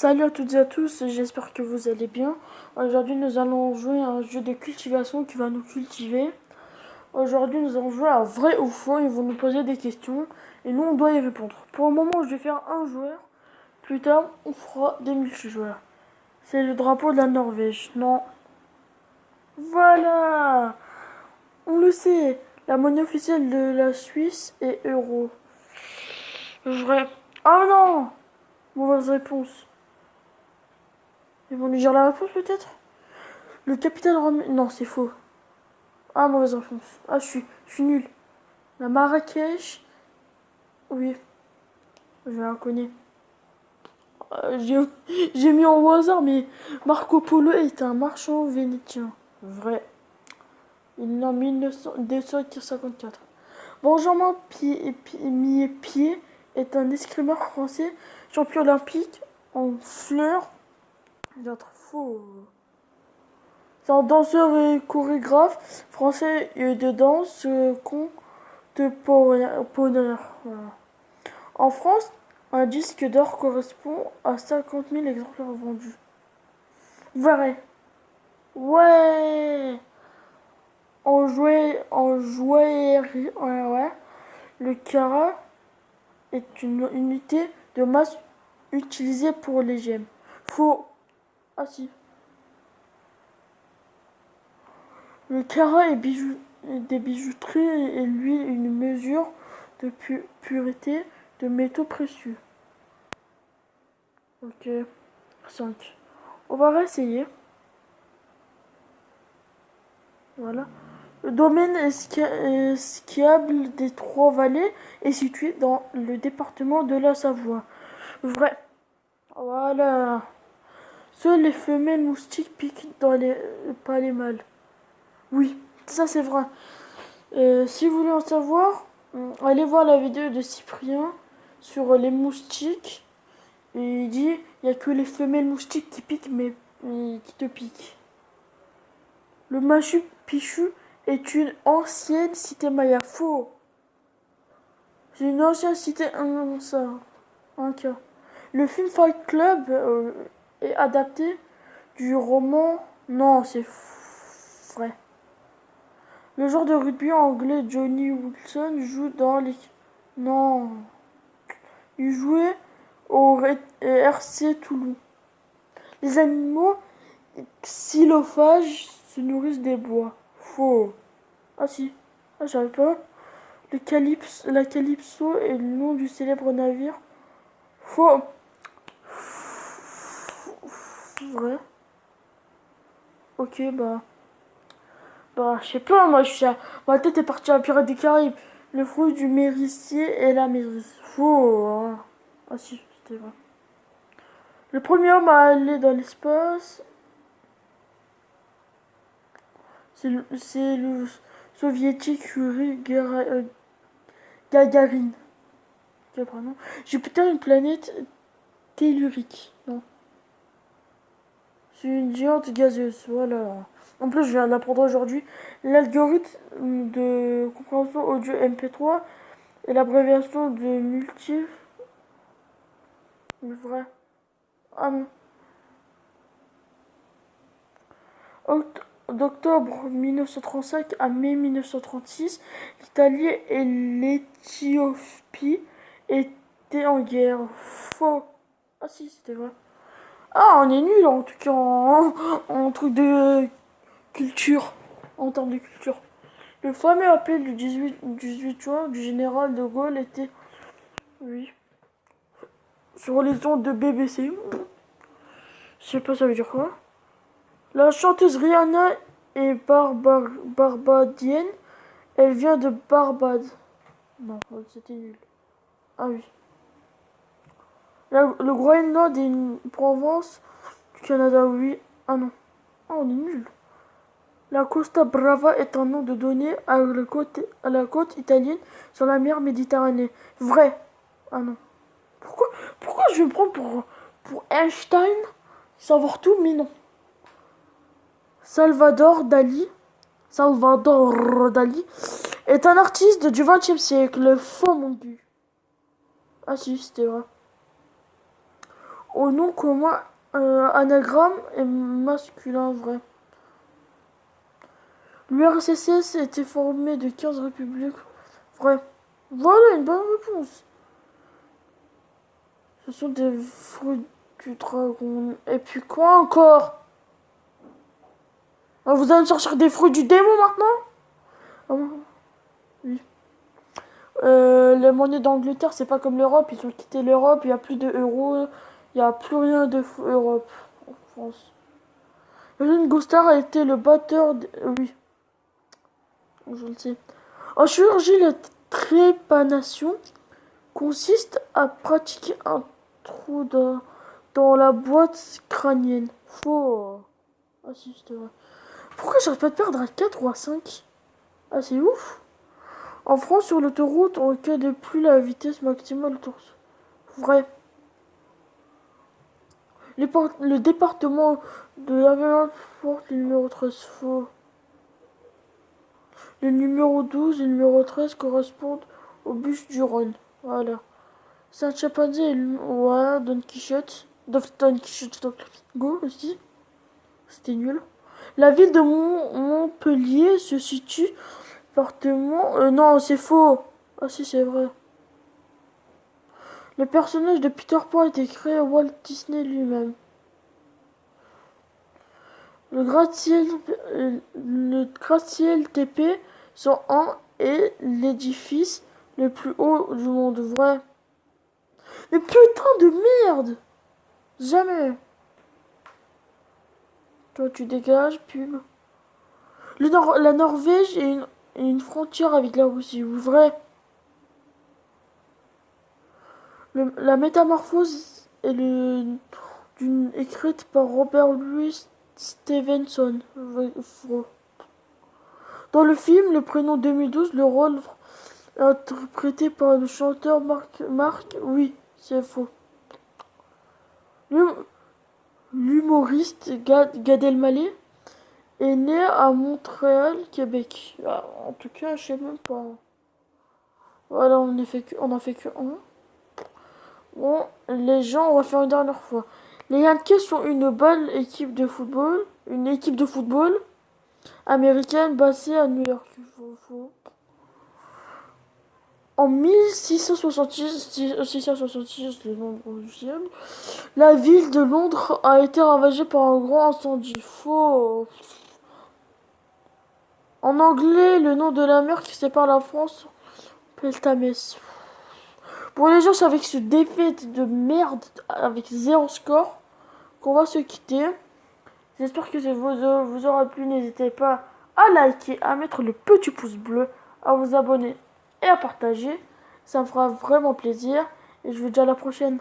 Salut à toutes et à tous, j'espère que vous allez bien. Aujourd'hui nous allons jouer à un jeu de cultivation qui va nous cultiver. Aujourd'hui nous allons jouer à vrai ou faux, ils vont nous poser des questions et nous on doit y répondre. Pour le moment je vais faire un joueur, plus tard on fera des multijoueurs. C'est le drapeau de la Norvège, non. Voilà, on le sait, la monnaie officielle de la Suisse est euro. Vrai. Ah non, mauvaise réponse. Ils vont nous dire la réponse peut-être. Le capitaine romain... Non, c'est faux. Ah, mauvaise réponse. Ah, je suis nul. La Marrakech. Oui, je la connais. J'ai mis en hasard, mais Marco Polo est un marchand vénétien. Vrai. Il est né en 1954. Benjamin Millepied est un escrimeur français, champion olympique en fleurs. D'autres faux. C'est un danseur et chorégraphe français de danse contemporaine. Voilà. En France, un disque d'or correspond à 50 000 exemplaires vendus. Vrai. Ouais. En joaillerie, ouais. Le carat est une unité de masse utilisée pour les gemmes. Faux. Ah si. Le carat est des bijouteries et lui une mesure de pureté de métaux précieux. Ok, 5. On va réessayer. Voilà. Le domaine skiable des Trois-Vallées est situé dans le département de la Savoie. Vrai. Voilà. Seules les femelles moustiques piquent pas les mâles. Oui, ça c'est vrai. Si vous voulez en savoir, allez voir la vidéo de Cyprien sur les moustiques. Et il dit, il n'y a que les femelles moustiques qui piquent, mais qui te piquent. Le Machu Picchu est une ancienne cité maya. Faux. C'est une ancienne cité, ça, un cas. Le film Fight Club est adapté du roman. Non, c'est vrai. Le joueur de rugby anglais Johnny Wilson joue dans les... Non. Il jouait au RC Toulon. Les animaux xylophages se nourrissent des bois. Faux. Ah si. Ah, j'avais pas. La Calypso est le nom du célèbre navire. Faux. Vrai. Ok, je sais pas, moi, ma tête est partie à Pirates des Caraïbes. Le fruit du méricier est la mérisse. Faux. Hein. Ah si, c'était vrai. Le premier homme à aller dans l'espace, c'est le soviétique Yuri Gagarin. Jupiter est une planète tellurique. Non. C'est une géante gazeuse. Voilà. En plus, je viens d'apprendre aujourd'hui. L'algorithme de compréhension audio MP3 est l'abréviation de multi. Vrai. Ah non. D'octobre 1935 à mai 1936, l'Italie et l'Éthiopie étaient en guerre. Faux. Ah si, c'était vrai. Ah, on est nul en tout cas en truc de culture. En termes de culture. Le fameux appel du 18 juin du général de Gaulle était... Oui. Sur les ondes de BBC. Je sais pas ça veut dire quoi. La chanteuse Rihanna est barbadienne. Elle vient de Barbade. Non, c'était nul. Ah oui. Le Groenland est une province du Canada, oui. Ah non. Ah, on est nul. La Costa Brava est un nom de donné à la côte italienne sur la mer Méditerranée. Vrai. Ah non. Pourquoi je vais me prendre pour Einstein? Savoir tout, mais non. Salvador Dali est un artiste du XXe siècle. Faux, mon but. Ah si, c'était vrai. au nom commun anagramme et masculin vrai. L'URSS était formé de 15 républiques. Vrai. Voilà une bonne réponse. Ce sont des fruits du dragon. Et puis quoi encore? Ah, vous allez me sortir des fruits du démon maintenant? Ah, oui. Les monnaies d'Angleterre, c'est pas comme l'Europe. Ils ont quitté l'Europe. Il n'y a plus de euros. Il n'y a plus rien de Europe en France. Ringo Starr a été le batteur. Oui, je le sais. En chirurgie, la trépanation consiste à pratiquer un trou dans la boîte crânienne. Faux. Ah si, c'était vrai. Pourquoi j'arrête pas de perdre à 4 ou à 5? Ah, c'est ouf. En France, sur l'autoroute, on ne plus la vitesse maximale autour. Vrai. Le département de l'Aveyron porte le numéro 13. Faux. Le numéro 12 et le numéro 13 correspondent au bus du Rhône. Voilà. Saint-Chapazé et ouais, Don Quichotte. Don Quichotte, go aussi. C'était nul. La ville de Montpellier se situe département. Non, c'est faux. Ah si, c'est vrai. Le personnage de Peter Pan a été créé à Walt Disney lui-même. Le gratte-ciel TP 101 est l'édifice le plus haut du monde. Vrai. Mais putain de merde! Jamais. Toi, tu dégages, pub. La Norvège est une frontière avec la Russie. Vrai. La métamorphose est écrite par Robert Louis Stevenson. Faux. Dans le film Le Prénom 2012, le rôle est interprété par le chanteur Marc. Oui, c'est faux. L'humoriste Gad Elmaleh est né à Montréal, Québec. Ah, en tout cas, je sais même pas. Voilà, on a fait que un. Bon, les gens, on va faire une dernière fois. Les Yankees sont une équipe de football américaine basée à New York. Faux. En 1666, le nombre du siècle, la ville de Londres a été ravagée par un grand incendie. Faux. En anglais, le nom de la mer qui sépare la France, Peltamès. Bon les gens, c'est avec ce défaite de merde, avec 0 score, qu'on va se quitter. J'espère que ça vous aura plu. N'hésitez pas à liker, à mettre le petit pouce bleu, à vous abonner et à partager. Ça me fera vraiment plaisir. Et je vous dis à la prochaine.